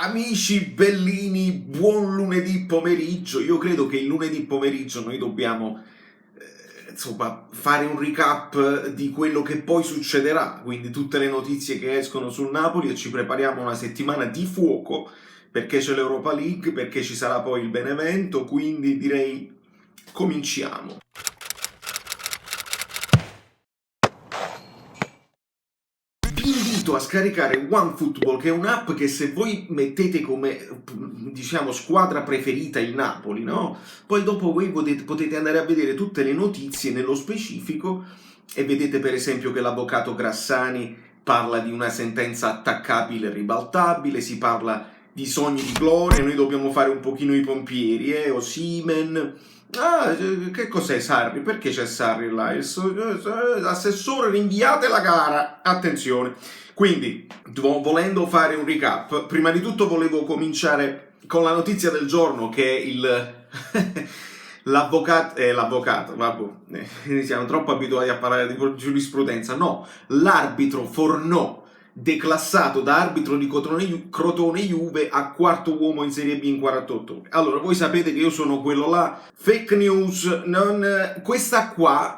Amici bellini, buon lunedì pomeriggio. Io credo che il lunedì pomeriggio noi dobbiamo insomma fare un recap di quello che poi succederà, quindi tutte le notizie che escono sul Napoli, e ci prepariamo una settimana di fuoco perché c'è l'Europa League, perché ci sarà poi il Benevento, quindi direi cominciamo. Vi invito a scaricare OneFootball, che è un'app che se voi mettete come, diciamo, squadra preferita il Napoli, no? Poi dopo voi potete andare a vedere tutte le notizie nello specifico e vedete per esempio che l'avvocato Grassani parla di una sentenza attaccabile e ribaltabile, si parla di sogni di gloria, noi dobbiamo fare un pochino i pompieri, Osimhen. Ah, che cos'è Sarri? Perché c'è Sarri là? Assessore, rinviate la gara. Attenzione. Quindi, volendo fare un recap, prima di tutto volevo cominciare con la notizia del giorno, che è l'avvocato, vabbè, siamo troppo abituati a parlare di giurisprudenza. No, l'arbitro Fornò, declassato da arbitro di Crotone Juve a quarto uomo in Serie B in 48 ore. Allora, voi sapete che io sono quello là, fake news, questa qua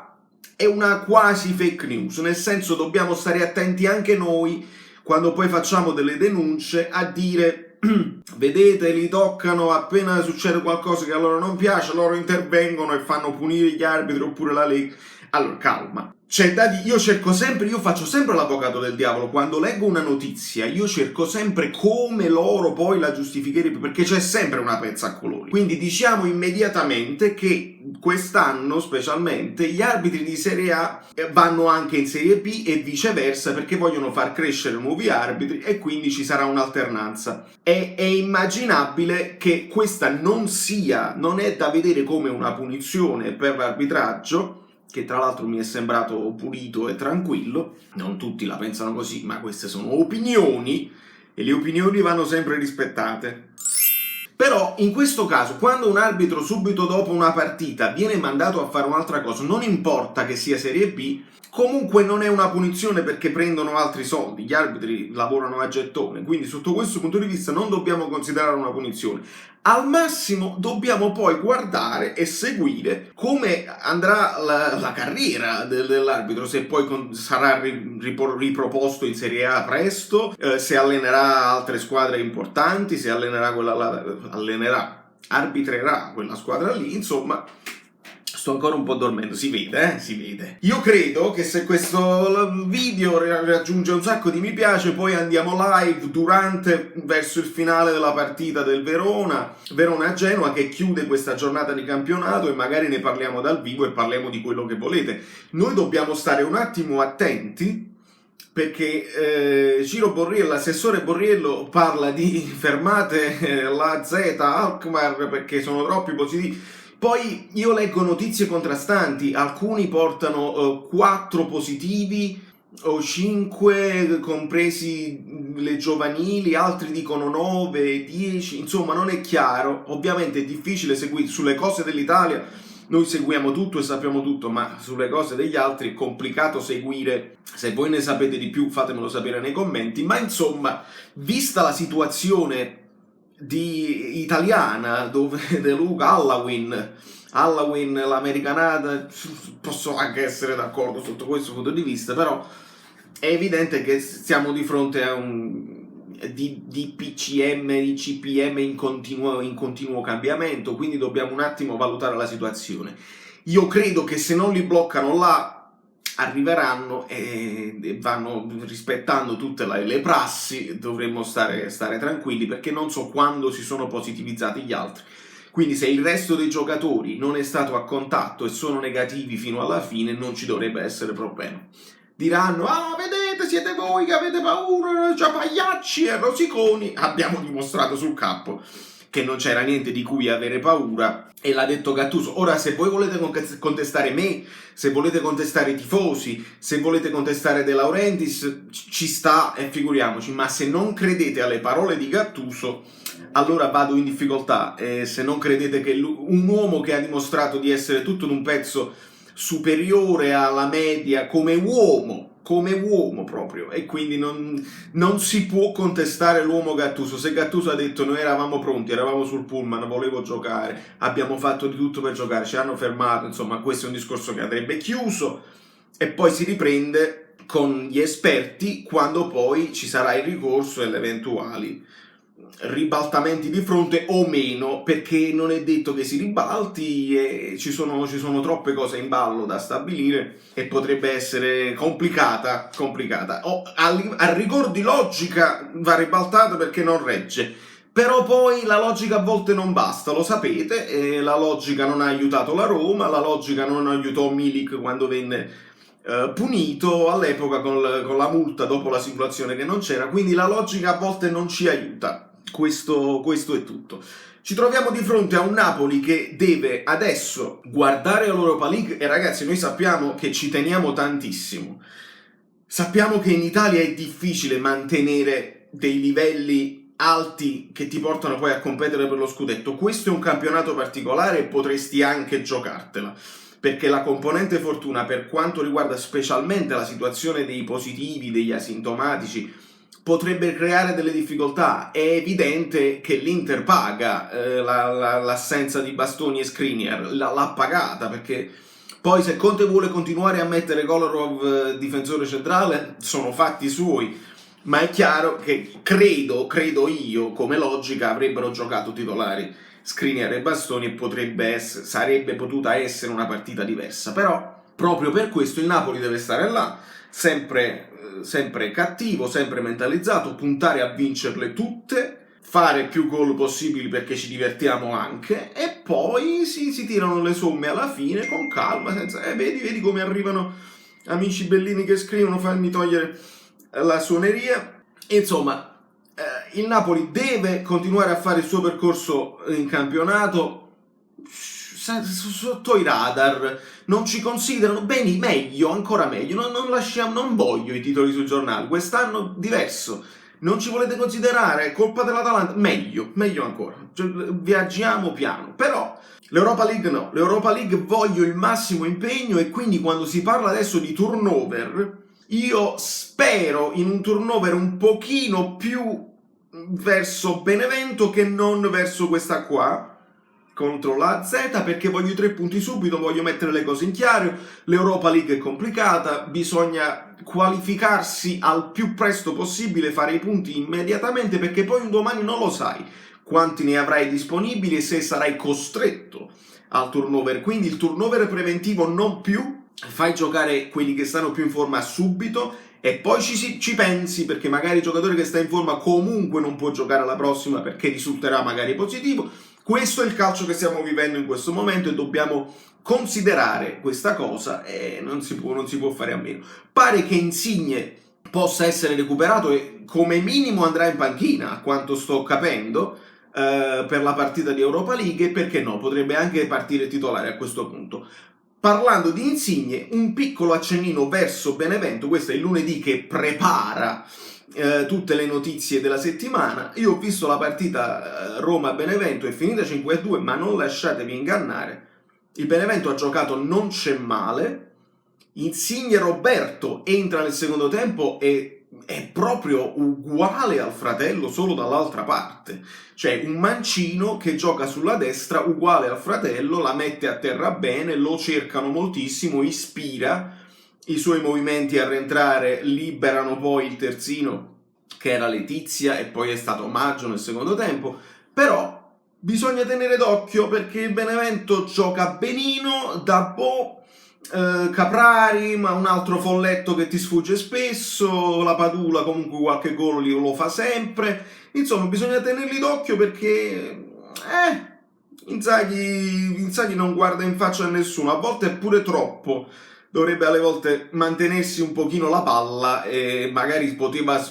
è una quasi fake news, nel senso dobbiamo stare attenti anche noi quando poi facciamo delle denunce a dire vedete, li toccano, appena succede qualcosa che a loro non piace, loro intervengono e fanno punire gli arbitri oppure la Lega. Allora, calma. C'è da dire, io faccio sempre l'avvocato del diavolo, quando leggo una notizia, io cerco sempre come loro poi la giustificherebbero, perché c'è sempre una pezza a colori. Quindi diciamo immediatamente che quest'anno, specialmente, gli arbitri di Serie A vanno anche in Serie B e viceversa, perché vogliono far crescere nuovi arbitri e quindi ci sarà un'alternanza. È immaginabile che questa non è da vedere come una punizione per l'arbitraggio, che tra l'altro mi è sembrato pulito e tranquillo. Non tutti la pensano così, ma queste sono opinioni e le opinioni vanno sempre rispettate. Però in questo caso, quando un arbitro subito dopo una partita viene mandato a fare un'altra cosa, non importa che sia Serie B, comunque non è una punizione perché prendono altri soldi, gli arbitri lavorano a gettone, quindi sotto questo punto di vista non dobbiamo considerare una punizione. Al massimo dobbiamo poi guardare e seguire come andrà la carriera dell'arbitro, se poi sarà riproposto in Serie A presto, se allenerà altre squadre importanti, se arbitrerà quella squadra lì, insomma. Sto ancora un po' dormendo, si vede, si vede. Io credo che se questo video raggiunge un sacco di mi piace, poi andiamo live verso il finale della partita del Verona-Genoa, che chiude questa giornata di campionato, e magari ne parliamo dal vivo e parliamo di quello che volete. Noi dobbiamo stare un attimo attenti, perché l'assessore Borriello parla di fermate la Z Alkmaar perché sono troppi positivi. Poi io leggo notizie contrastanti, alcuni portano 4 positivi o 5, compresi le giovanili, altri dicono 9, 10, insomma non è chiaro. Ovviamente è difficile seguire sulle cose dell'Italia, noi seguiamo tutto e sappiamo tutto, ma sulle cose degli altri è complicato seguire. Se voi ne sapete di più fatemelo sapere nei commenti, ma insomma, vista la situazione italiana, dove De Luca, Halloween, l'americanata, posso anche essere d'accordo sotto questo punto di vista, però è evidente che siamo di fronte a un DPCM, CPM in continuo cambiamento, quindi dobbiamo un attimo valutare la situazione. Io credo che se non li bloccano là, arriveranno e vanno rispettando tutte le prassi, dovremmo stare tranquilli, perché non so quando si sono positivizzati gli altri. Quindi se il resto dei giocatori non è stato a contatto e sono negativi fino alla fine, non ci dovrebbe essere problema. Diranno, vedete, siete voi che avete paura, cioè pagliacci e rosiconi. Abbiamo dimostrato sul campo che non c'era niente di cui avere paura, e l'ha detto Gattuso. Ora, se voi volete contestare me, se volete contestare i tifosi, se volete contestare De Laurentiis, ci sta, e figuriamoci, ma se non credete alle parole di Gattuso, allora vado in difficoltà. Se non credete che un uomo che ha dimostrato di essere tutto in un pezzo superiore alla media come uomo, come uomo proprio, e quindi non si può contestare l'uomo Gattuso. Se Gattuso ha detto noi eravamo pronti, eravamo sul pullman, volevo giocare, abbiamo fatto di tutto per giocare, ci hanno fermato, insomma questo è un discorso che andrebbe chiuso e poi si riprende con gli esperti quando poi ci sarà il ricorso e le eventuali ribaltamenti di fronte o meno, perché non è detto che si ribalti e ci sono troppe cose in ballo da stabilire e potrebbe essere complicata. A rigor di logica va ribaltata perché non regge, però poi la logica a volte non basta, lo sapete, e la logica non ha aiutato la Roma, la logica non aiutò Milik quando venne punito all'epoca con la multa dopo la simulazione che non c'era, quindi la logica a volte non ci aiuta. Questo è tutto. Ci troviamo di fronte a un Napoli che deve adesso guardare l'Europa League e ragazzi, noi sappiamo che ci teniamo tantissimo. Sappiamo che in Italia è difficile mantenere dei livelli alti che ti portano poi a competere per lo scudetto. Questo è un campionato particolare e potresti anche giocartela, perché la componente fortuna, per quanto riguarda specialmente la situazione dei positivi, degli asintomatici, potrebbe creare delle difficoltà. È evidente che l'Inter paga l'assenza di Bastoni e Skriniar, l'ha pagata, perché poi se Conte vuole continuare a mettere Kolarov difensore centrale sono fatti suoi, ma è chiaro che credo io, come logica, avrebbero giocato titolari Skriniar e Bastoni e sarebbe potuta essere una partita diversa, però proprio per questo il Napoli deve stare là, sempre cattivo, sempre mentalizzato, puntare a vincerle tutte, fare più gol possibili perché ci divertiamo anche, e poi si tirano le somme alla fine con calma, senza vedi come arrivano amici bellini che scrivono fammi togliere la suoneria. Insomma, il Napoli deve continuare a fare il suo percorso in campionato sotto i radar, non ci considerano bene, meglio, ancora meglio, non voglio i titoli sui giornali, quest'anno diverso, non ci volete considerare, colpa dell'Atalanta, meglio ancora, cioè, viaggiamo piano, però l'Europa League no, l'Europa League voglio il massimo impegno, e quindi quando si parla adesso di turnover, io spero in un turnover un pochino più verso Benevento che non verso questa qua contro la Z, perché voglio i 3 punti subito, voglio mettere le cose in chiaro. L'Europa League è complicata, bisogna qualificarsi al più presto possibile, fare i punti immediatamente, perché poi un domani non lo sai quanti ne avrai disponibili e se sarai costretto al turnover, quindi il turnover preventivo non più, fai giocare quelli che stanno più in forma subito e poi ci pensi, perché magari il giocatore che sta in forma comunque non può giocare alla prossima perché risulterà magari positivo. Questo è il calcio che stiamo vivendo in questo momento e dobbiamo considerare questa cosa e non si può fare a meno. Pare che Insigne possa essere recuperato e come minimo andrà in panchina, a quanto sto capendo, per la partita di Europa League, e perché no, potrebbe anche partire titolare a questo punto. Parlando di Insigne, un piccolo accennino verso Benevento, questo è il lunedì che prepara tutte le notizie della settimana. Io ho visto la partita Roma-Benevento, è finita 5-2, ma non lasciatevi ingannare, il Benevento ha giocato non c'è male, Insigne Roberto entra nel secondo tempo e è proprio uguale al fratello, solo dall'altra parte, cioè un mancino che gioca sulla destra uguale al fratello, la mette a terra bene, lo cercano moltissimo, ispira, i suoi movimenti a rientrare liberano poi il terzino che era Letizia e poi è stato Maggio nel secondo tempo, però bisogna tenere d'occhio perché il Benevento gioca benino, da Caprari, ma un altro folletto che ti sfugge spesso, la Padula comunque qualche gol lo fa sempre, insomma bisogna tenerli d'occhio perché Inzaghi non guarda in faccia a nessuno, a volte è pure troppo, dovrebbe alle volte mantenersi un pochino la palla e magari poteva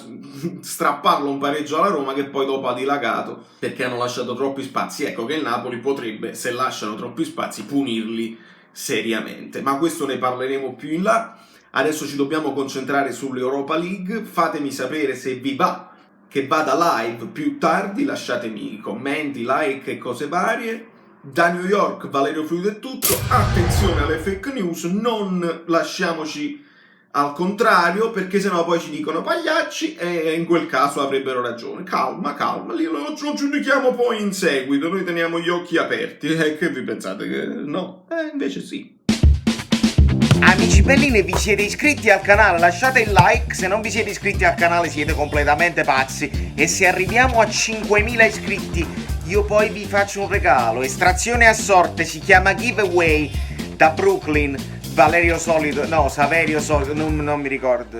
strapparlo un pareggio alla Roma che poi dopo ha dilagato perché hanno lasciato troppi spazi. Ecco che il Napoli potrebbe, se lasciano troppi spazi, punirli seriamente, ma questo ne parleremo più in là. Adesso ci dobbiamo concentrare sull'Europa League. Fatemi sapere se vi va che vada live più tardi, lasciatemi commenti, like e cose varie. Da New York Valerio Fluido è tutto, attenzione alle fake news, non lasciamoci al contrario, perché sennò poi ci dicono pagliacci e in quel caso avrebbero ragione. Calma, lo giudichiamo poi in seguito, noi teniamo gli occhi aperti. Che vi pensate che no? Invece sì. Amici bellini, vi siete iscritti al canale? Lasciate il like, se non vi siete iscritti al canale siete completamente pazzi. E se arriviamo a 5.000 iscritti, io poi vi faccio un regalo. Estrazione a sorte, si chiama giveaway, da Brooklyn. Saverio Solido, non mi ricordo.